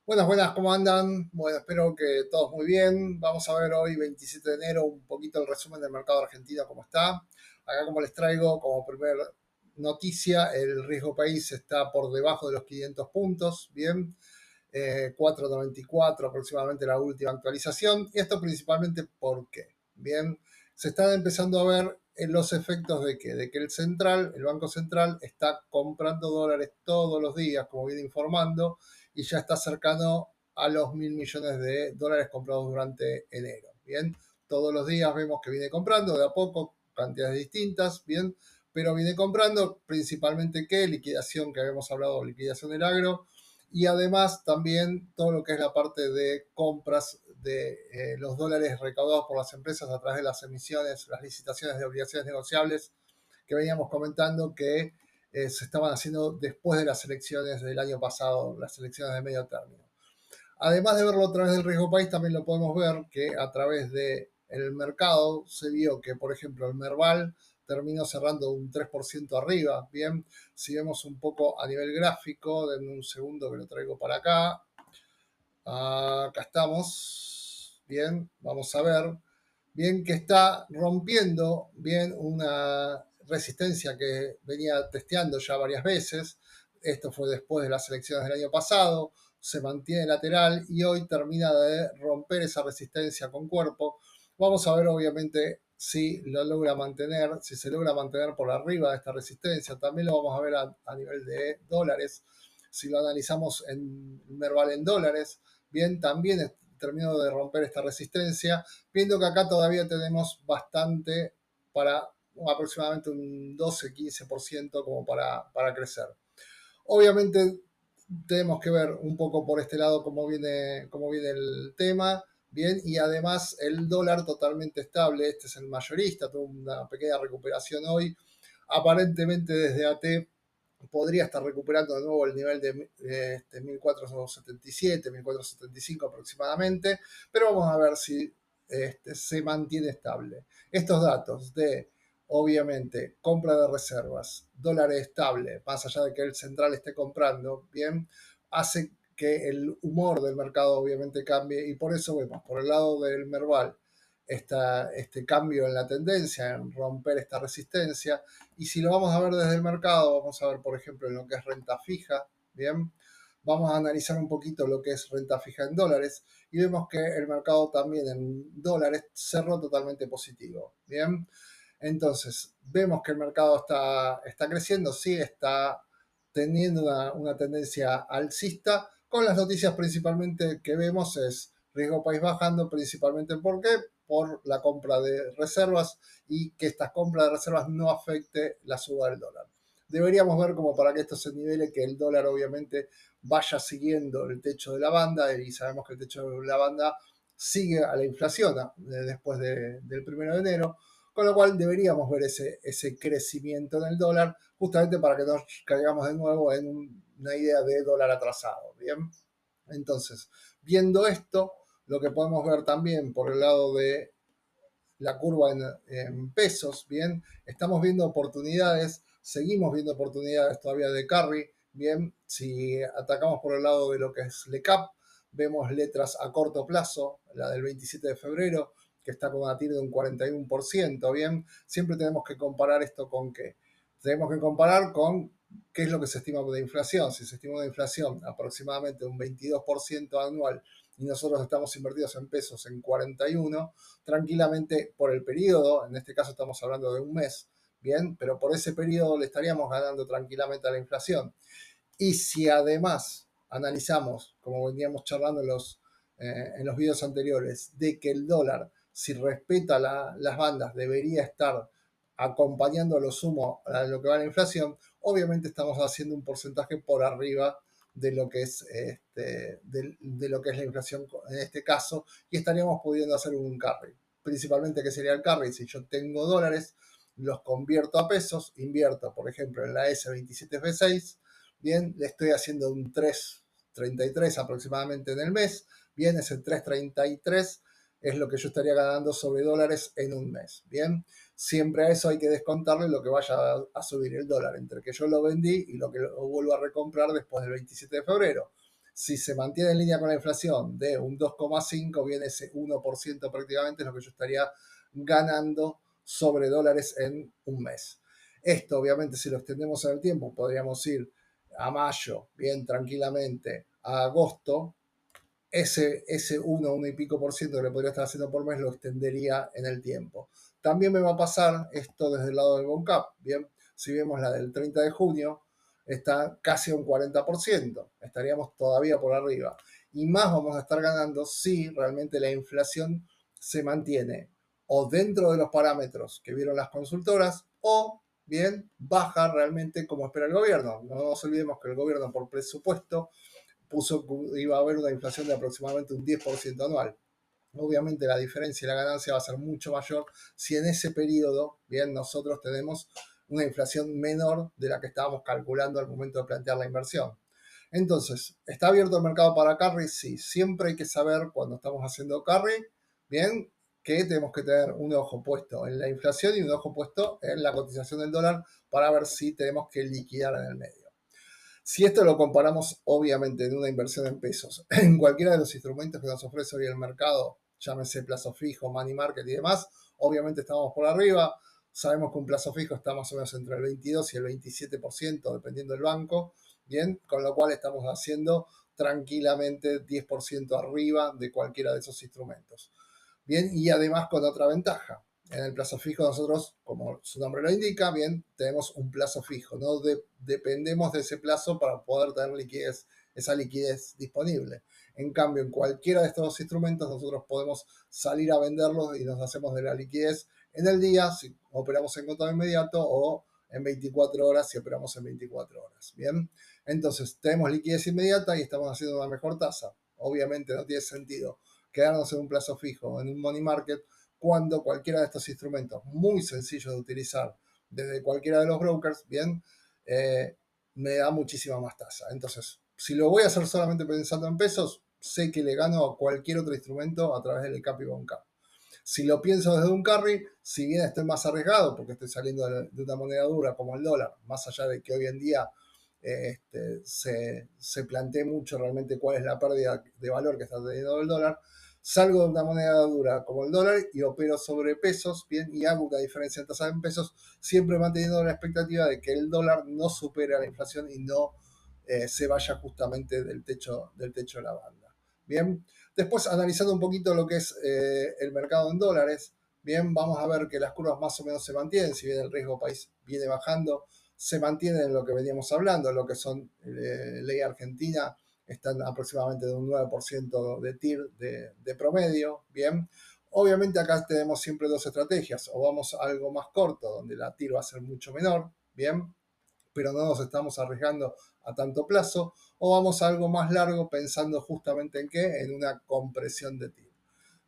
Buenas, buenas, ¿cómo andan? Bueno, espero que todos muy bien. Vamos a ver hoy, 27 de enero, un poquito el resumen del mercado argentino, cómo está. Acá, como les traigo, como primer noticia, el riesgo país está por debajo de los 500 puntos, bien, 4,94 aproximadamente la última actualización. Y esto principalmente porque, bien, se están empezando a ver los efectos de que el Banco Central, está comprando dólares todos los días, como viene informando, y ya está cercano a los 1.000 millones de dólares comprados durante enero. Bien, todos los días vemos que viene comprando de a poco, cantidades distintas, bien, pero viene comprando principalmente qué, liquidación que habíamos hablado, liquidación del agro, y además también todo lo que es la parte de compras de los dólares recaudados por las empresas a través de las emisiones, las licitaciones de obligaciones negociables que veníamos comentando que se estaban haciendo después de las elecciones del año pasado, las elecciones de medio término. Además de verlo a través del riesgo país, también lo podemos ver que a través del mercado se vio que, por ejemplo, el Merval terminó cerrando un 3% arriba. Bien, si vemos un poco a nivel gráfico, denme un segundo que lo traigo para acá. Acá estamos. Bien, vamos a ver. Bien, que está rompiendo bien una resistencia que venía testeando ya varias veces. Esto fue después de las elecciones del año pasado. Se mantiene lateral y hoy termina de romper esa resistencia con cuerpo. Vamos a ver, obviamente, si lo logra mantener, si se logra mantener por arriba de esta resistencia. También lo vamos a ver a nivel de dólares. Si lo analizamos en Merval en dólares, bien, también terminó de romper esta resistencia, viendo que acá todavía tenemos bastante para aproximadamente un 12-15% como para crecer. Obviamente tenemos que ver un poco por este lado cómo viene el tema, bien, y además el dólar totalmente estable, este es el mayorista, tuvo una pequeña recuperación hoy, aparentemente desde AT podría estar recuperando de nuevo el nivel de 1477, 1475 aproximadamente, pero vamos a ver si se mantiene estable. Estos datos de, obviamente, compra de reservas, dólares estable, más allá de que el central esté comprando, bien, hace que el humor del mercado obviamente cambie y por eso vemos por el lado del Merval este cambio en la tendencia, en romper esta resistencia. Y si lo vamos a ver desde el mercado, vamos a ver, por ejemplo, en lo que es renta fija, ¿bien? Vamos a analizar un poquito lo que es renta fija en dólares y vemos que el mercado también en dólares cerró totalmente positivo, ¿bien? Entonces, vemos que el mercado está creciendo, sí, está teniendo una tendencia alcista, con las noticias principalmente que vemos es riesgo país bajando, principalmente ¿por qué? Por la compra de reservas y que esta compra de reservas no afecte la suba del dólar. Deberíamos ver como para que esto se nivele, que el dólar obviamente vaya siguiendo el techo de la banda y sabemos que el techo de la banda sigue a la inflación después del 1 de enero, con lo cual deberíamos ver ese crecimiento en el dólar justamente para que no caigamos de nuevo en una idea de dólar atrasado. Bien, entonces, viendo esto, lo que podemos ver también por el lado de la curva en pesos, bien, estamos viendo oportunidades, seguimos viendo oportunidades todavía de carry, bien, si atacamos por el lado de lo que es LECAP, vemos letras a corto plazo, la del 27 de febrero, que está con una tira de un 41%, bien, siempre tenemos que comparar esto con qué. Tenemos que comparar con qué es lo que se estima de inflación. Si se estima una inflación aproximadamente un 22% anual y nosotros estamos invertidos en pesos en 41, tranquilamente por el periodo, en este caso estamos hablando de un mes, bien, pero por ese periodo le estaríamos ganando tranquilamente a la inflación. Y si además analizamos, como veníamos charlando en los videos anteriores, de que el dólar, si respeta las bandas, debería estar acompañando a lo sumo a lo que va la inflación, obviamente estamos haciendo un porcentaje por arriba de lo que es de lo que es la inflación en este caso, y estaríamos pudiendo hacer un carry. Principalmente, ¿qué sería el carry? Si yo tengo dólares, los convierto a pesos, invierto, por ejemplo, en la S27F6, bien, le estoy haciendo un 3,33 aproximadamente en el mes, bien, ese 3,33 es lo que yo estaría ganando sobre dólares en un mes, bien. Siempre a eso hay que descontarle lo que vaya a subir el dólar, entre que yo lo vendí y lo que lo vuelvo a recomprar después del 27 de febrero. Si se mantiene en línea con la inflación de un 2,5, viene ese 1% prácticamente, es lo que yo estaría ganando sobre dólares en un mes. Esto, obviamente, si lo extendemos en el tiempo, podríamos ir a mayo, bien tranquilamente, a agosto, ese 1 y pico por ciento que le podría estar haciendo por mes lo extendería en el tiempo. También me va a pasar esto desde el lado del Boncap. Bien, si vemos la del 30 de junio, está casi a un 40%. Estaríamos todavía por arriba. Y más vamos a estar ganando si realmente la inflación se mantiene o dentro de los parámetros que vieron las consultoras o bien baja realmente como espera el gobierno. No nos olvidemos que el gobierno por presupuesto puso que iba a haber una inflación de aproximadamente un 10% anual. Obviamente la diferencia y la ganancia va a ser mucho mayor si en ese periodo, bien, nosotros tenemos una inflación menor de la que estábamos calculando al momento de plantear la inversión. Entonces, ¿está abierto el mercado para carry? Sí, siempre hay que saber cuando estamos haciendo carry, bien, que tenemos que tener un ojo puesto en la inflación y un ojo puesto en la cotización del dólar para ver si tenemos que liquidar en el medio. Si esto lo comparamos, obviamente, en una inversión en pesos, en cualquiera de los instrumentos que nos ofrece hoy el mercado, llámese plazo fijo, money market y demás, obviamente estamos por arriba. Sabemos que un plazo fijo está más o menos entre el 22 y el 27%, dependiendo del banco, bien, con lo cual estamos haciendo tranquilamente 10% arriba de cualquiera de esos instrumentos. Bien, y además con otra ventaja. En el plazo fijo nosotros, como su nombre lo indica, bien, tenemos un plazo fijo, no dependemos de ese plazo para poder tener liquidez, esa liquidez disponible. En cambio, en cualquiera de estos dos instrumentos nosotros podemos salir a venderlos y nos hacemos de la liquidez en el día si operamos en contado inmediato o en 24 horas si operamos en 24 horas. Bien, entonces tenemos liquidez inmediata y estamos haciendo una mejor tasa. Obviamente no tiene sentido quedarnos en un plazo fijo, en un money market, cuando cualquiera de estos instrumentos, muy sencillos de utilizar desde cualquiera de los brokers, bien, me da muchísima más tasa. Entonces, si lo voy a hacer solamente pensando en pesos, sé que le gano a cualquier otro instrumento a través del CAP y BONCAP. Si lo pienso desde un carry, si bien estoy más arriesgado porque estoy saliendo de una moneda dura como el dólar, más allá de que hoy en día se plantee mucho realmente cuál es la pérdida de valor que está teniendo el dólar, salgo de una moneda dura como el dólar y opero sobre pesos, bien, y hago una diferencia en tasa en pesos, siempre manteniendo la expectativa de que el dólar no supere a la inflación y no se vaya justamente del techo de la banda. Bien, después analizando un poquito lo que es el mercado en dólares, bien, vamos a ver que las curvas más o menos se mantienen, si bien el riesgo país viene bajando, se mantienen en lo que veníamos hablando, lo que son ley argentina, están aproximadamente de un 9% de TIR de promedio, bien. Obviamente acá tenemos siempre dos estrategias, o vamos a algo más corto, donde la TIR va a ser mucho menor, bien, pero no nos estamos arriesgando a tanto plazo, o vamos a algo más largo pensando justamente en qué, en una compresión de TIR.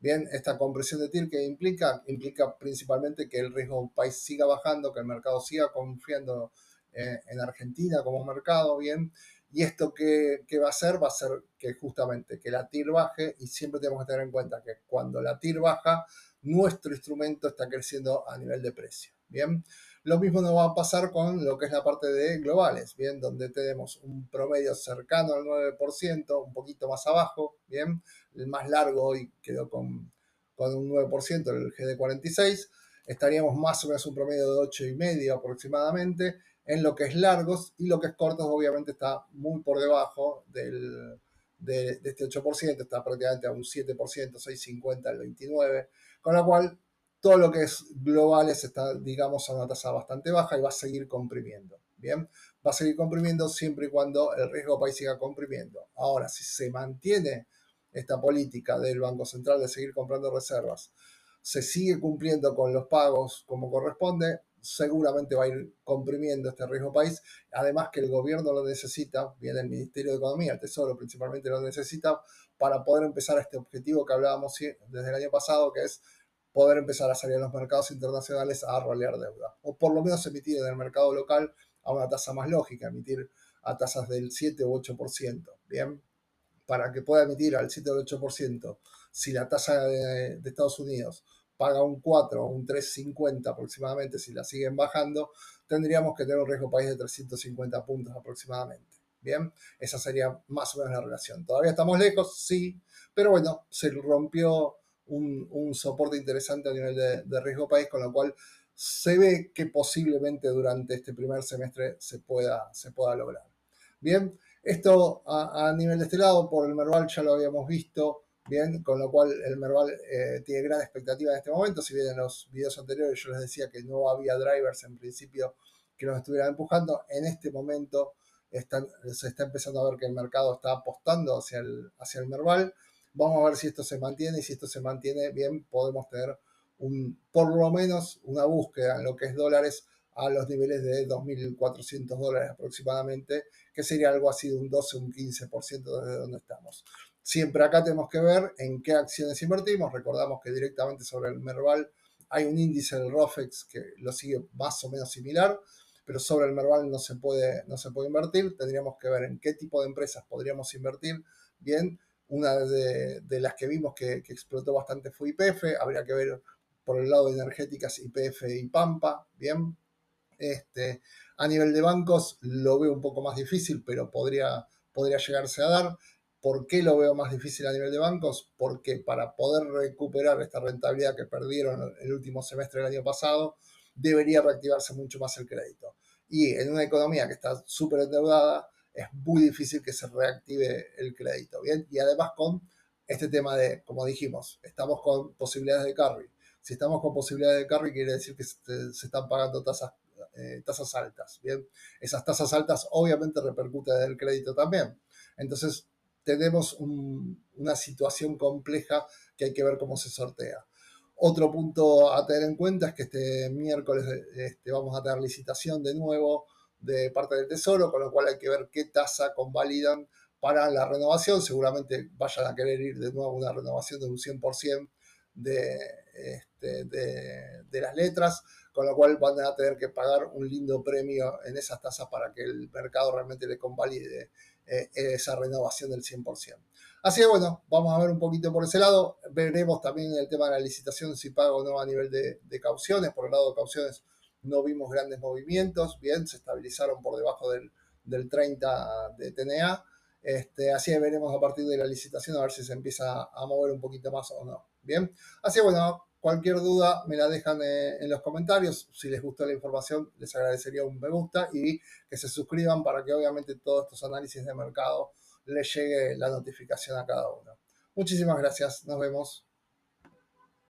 Bien, esta compresión de TIR que implica principalmente que el riesgo país siga bajando, que el mercado siga confiando en Argentina como mercado, bien, y esto que va a hacer que justamente que la TIR baje y siempre tenemos que tener en cuenta que cuando la TIR baja, nuestro instrumento está creciendo a nivel de precio, bien. Lo mismo nos va a pasar con lo que es la parte de globales, bien, donde tenemos un promedio cercano al 9%, un poquito más abajo, bien, el más largo hoy quedó con un 9%, el GD46, estaríamos más o menos un promedio de 8,5 aproximadamente, en lo que es largos y lo que es cortos obviamente está muy por debajo de este 8%, está prácticamente a un 7%, 6,50 el 29, con lo cual todo lo que es globales está, digamos, a una tasa bastante baja y va a seguir comprimiendo. Bien, va a seguir comprimiendo siempre y cuando el riesgo país siga comprimiendo. Ahora, si se mantiene esta política del Banco Central de seguir comprando reservas, se sigue cumpliendo con los pagos como corresponde, seguramente va a ir comprimiendo este riesgo país, además que el gobierno lo necesita, bien el Ministerio de Economía, el Tesoro principalmente lo necesita para poder empezar este objetivo que hablábamos desde el año pasado, que es poder empezar a salir a los mercados internacionales a rolear deuda, o por lo menos emitir en el mercado local a una tasa más lógica, emitir a tasas del 7 u 8%, bien, para que pueda emitir al 7 o 8%, si la tasa de Estados Unidos paga un 4 o un 3,50 aproximadamente, si la siguen bajando, tendríamos que tener un riesgo país de 350 puntos aproximadamente. Bien, esa sería más o menos la relación. Todavía estamos lejos, sí, pero bueno, se rompió un soporte interesante a nivel de riesgo país, con lo cual se ve que posiblemente durante este primer semestre se pueda lograr. Bien, esto a nivel de este lado, por el Merval ya lo habíamos visto, bien, con lo cual el Merval tiene gran expectativa en este momento. Si bien en los videos anteriores yo les decía que no había drivers en principio que nos estuvieran empujando, en este momento se está empezando a ver que el mercado está apostando hacia el Merval. Vamos a ver si esto se mantiene, y si esto se mantiene bien, podemos tener por lo menos una búsqueda en lo que es dólares a los niveles de 2.400 dólares aproximadamente, que sería algo así de un 12 o un 15% desde donde estamos. Siempre acá tenemos que ver en qué acciones invertimos. Recordamos que directamente sobre el Merval hay un índice del ROFEX que lo sigue más o menos similar, pero sobre el Merval no se puede invertir. Tendríamos que ver en qué tipo de empresas podríamos invertir. Bien, una de las que vimos que explotó bastante fue YPF. Habría que ver por el lado de energéticas YPF y Pampa. Bien, a nivel de bancos lo veo un poco más difícil, pero podría llegarse a dar. ¿Por qué lo veo más difícil a nivel de bancos? Porque para poder recuperar esta rentabilidad que perdieron el último semestre del año pasado, debería reactivarse mucho más el crédito. Y en una economía que está súper endeudada, es muy difícil que se reactive el crédito. ¿Bien? Y además con este tema de, como dijimos, estamos con posibilidades de carry. Si estamos con posibilidades de carry, quiere decir que se están pagando tasas altas. Bien, esas tasas altas obviamente repercuten en el crédito también. Entonces, tenemos una situación compleja que hay que ver cómo se sortea. Otro punto a tener en cuenta es que este miércoles vamos a tener licitación de nuevo de parte del Tesoro, con lo cual hay que ver qué tasa convalidan para la renovación. Seguramente vayan a querer ir de nuevo a una renovación de un 100% de las letras, con lo cual van a tener que pagar un lindo premio en esas tasas para que el mercado realmente le convalide esa renovación del 100%. Así que bueno, vamos a ver un poquito por ese lado. Veremos también el tema de la licitación, si paga o no a nivel de cauciones. Por el lado de cauciones no vimos grandes movimientos, bien, se estabilizaron por debajo del 30 de TNA. Así que veremos a partir de la licitación a ver si se empieza a mover un poquito más o no. Bien, así que bueno, cualquier duda me la dejan en los comentarios. Si les gustó la información, les agradecería un me gusta y que se suscriban para que obviamente todos estos análisis de mercado les llegue la notificación a cada uno. Muchísimas gracias, nos vemos.